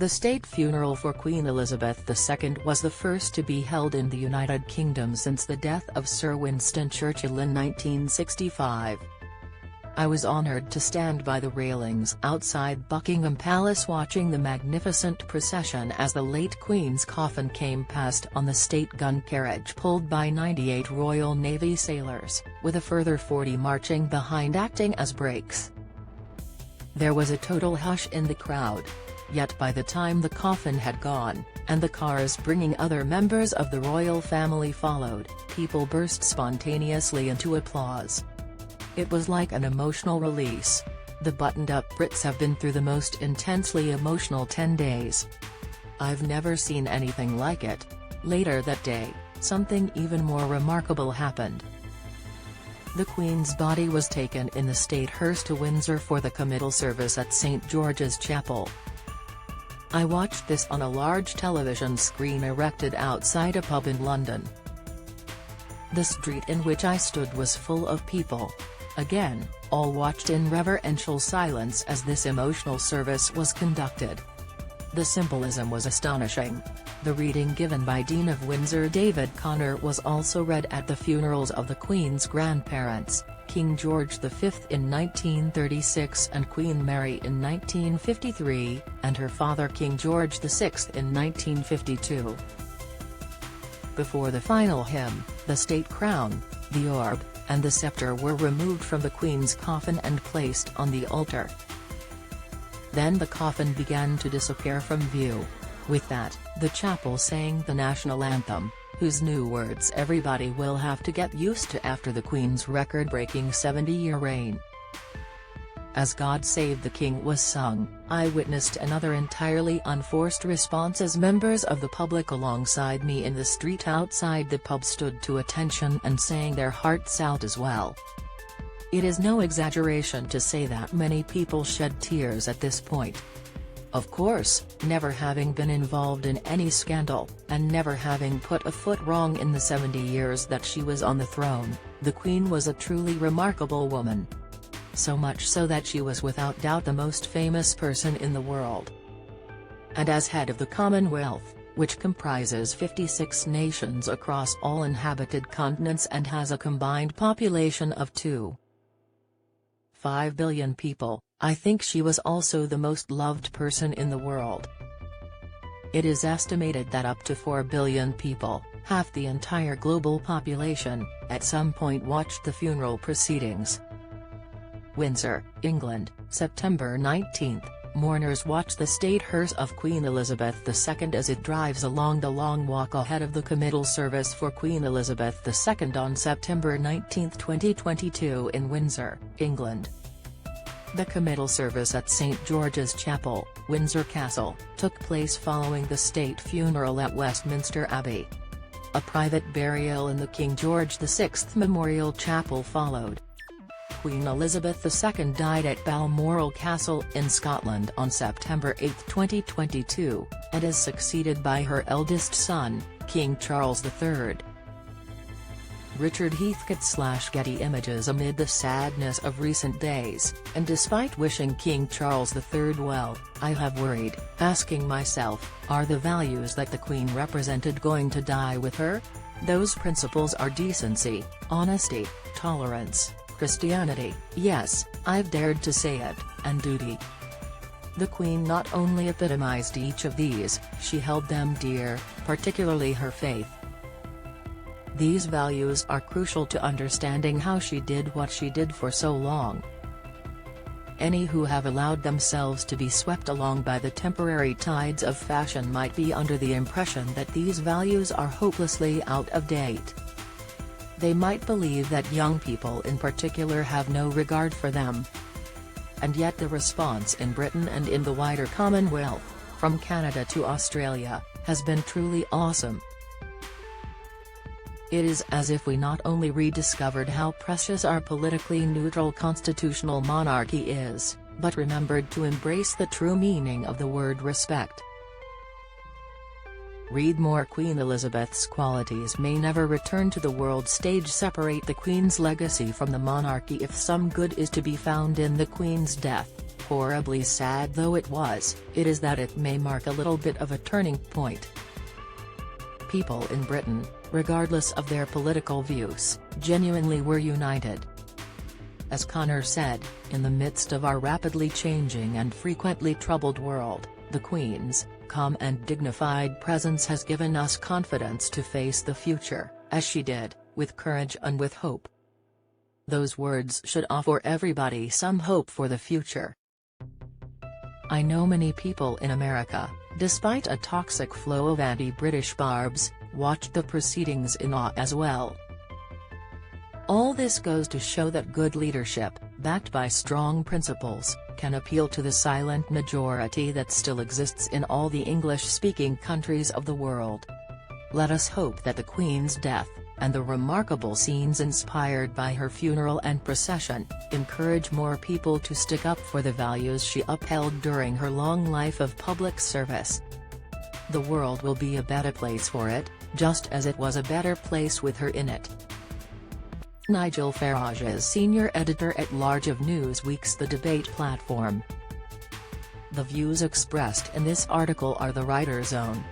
The state funeral for Queen Elizabeth II was the first to be held in the United Kingdom since the death of Sir Winston Churchill in 1965. I was honoured to stand by the railings outside Buckingham Palace watching the magnificent procession as the late Queen's coffin came past on the state gun carriage pulled by 98 Royal Navy sailors, with a further 40 marching behind acting as brakes. There was a total hush in the crowd. Yet by the time the coffin had gone, and the cars bringing other members of the royal family followed, people burst spontaneously into applause. It was like an emotional release. The buttoned-up Brits have been through the most intensely emotional 10 days. I've never seen anything like it. Later that day, something even more remarkable happened. The Queen's body was taken in the state hearse to Windsor for the committal service at St George's Chapel. I watched this on a large television screen erected outside a pub in London. The street in which I stood was full of people. Again, all watched in reverential silence as this emotional service was conducted. The symbolism was astonishing. The reading given by Dean of Windsor David Connor was also read at the funerals of the Queen's grandparents, King George V in 1936 and Queen Mary in 1953, and her father King George VI in 1952. Before the final hymn, the state crown, the orb, and the scepter were removed from the Queen's coffin and placed on the altar. Then the coffin began to disappear from view. With that, the chapel sang the national anthem, whose new words everybody will have to get used to after the Queen's record-breaking 70-year reign. As God Save the King was sung, I witnessed another entirely unforced response as members of the public alongside me in the street outside the pub stood to attention and sang their hearts out as well. It is no exaggeration to say that many people shed tears at this point. Of course, never having been involved in any scandal, and never having put a foot wrong in the 70 years that she was on the throne, the Queen was a truly remarkable woman. So much so that she was without doubt the most famous person in the world. And as head of the Commonwealth, which comprises 56 nations across all inhabited continents and has a combined population of 2.5 billion people, I think she was also the most loved person in the world. It is estimated that up to 4 billion people, half the entire global population, at some point watched the funeral proceedings. Windsor, England, September 19. Mourners watch the state hearse of Queen Elizabeth II as it drives along the long walk ahead of the committal service for Queen Elizabeth II on September 19, 2022 in Windsor, England. The committal service at St George's Chapel, Windsor Castle, took place following the state funeral at Westminster Abbey. A private burial in the King George VI Memorial Chapel followed. Queen Elizabeth II died at Balmoral Castle in Scotland on September 8, 2022, and is succeeded by her eldest son, King Charles III. Richard Heathcote/Getty Images. Amid the sadness of recent days, and despite wishing King Charles III well, I have worried, asking myself, are the values that the Queen represented going to die with her? Those principles are decency, honesty, tolerance, Christianity, yes, I've dared to say it, and duty. The Queen not only epitomized each of these, she held them dear, particularly her faith. These values are crucial to understanding how she did what she did for so long. Any who have allowed themselves to be swept along by the temporary tides of fashion might be under the impression that these values are hopelessly out of date. They might believe that young people in particular have no regard for them. And yet the response in Britain and in the wider Commonwealth, from Canada to Australia, has been truly awesome. It is as if we not only rediscovered how precious our politically neutral constitutional monarchy is, but remembered to embrace the true meaning of the word respect. Read more. Queen Elizabeth's qualities may never return to the world stage. Separate the Queen's legacy from the monarchy if some good is to be found in the Queen's death. Horribly sad though it was, it is that it may mark a little bit of a turning point. People in Britain, regardless of their political views, genuinely were united. As Connor said, in the midst of our rapidly changing and frequently troubled world, the Queen's calm and dignified presence has given us confidence to face the future, as she did, with courage and with hope. Those words should offer everybody some hope for the future. I know many people in America, despite a toxic flow of anti-British barbs, watched the proceedings in awe as well. All this goes to show that good leadership, backed by strong principles, can appeal to the silent majority that still exists in all the English-speaking countries of the world. Let us hope that the Queen's death, and the remarkable scenes inspired by her funeral and procession, encourage more people to stick up for the values she upheld during her long life of public service. The world will be a better place for it, just as it was a better place with her in it. Nigel Farage is senior editor-at-large of Newsweek's The Debate platform. The views expressed in this article are the writer's own.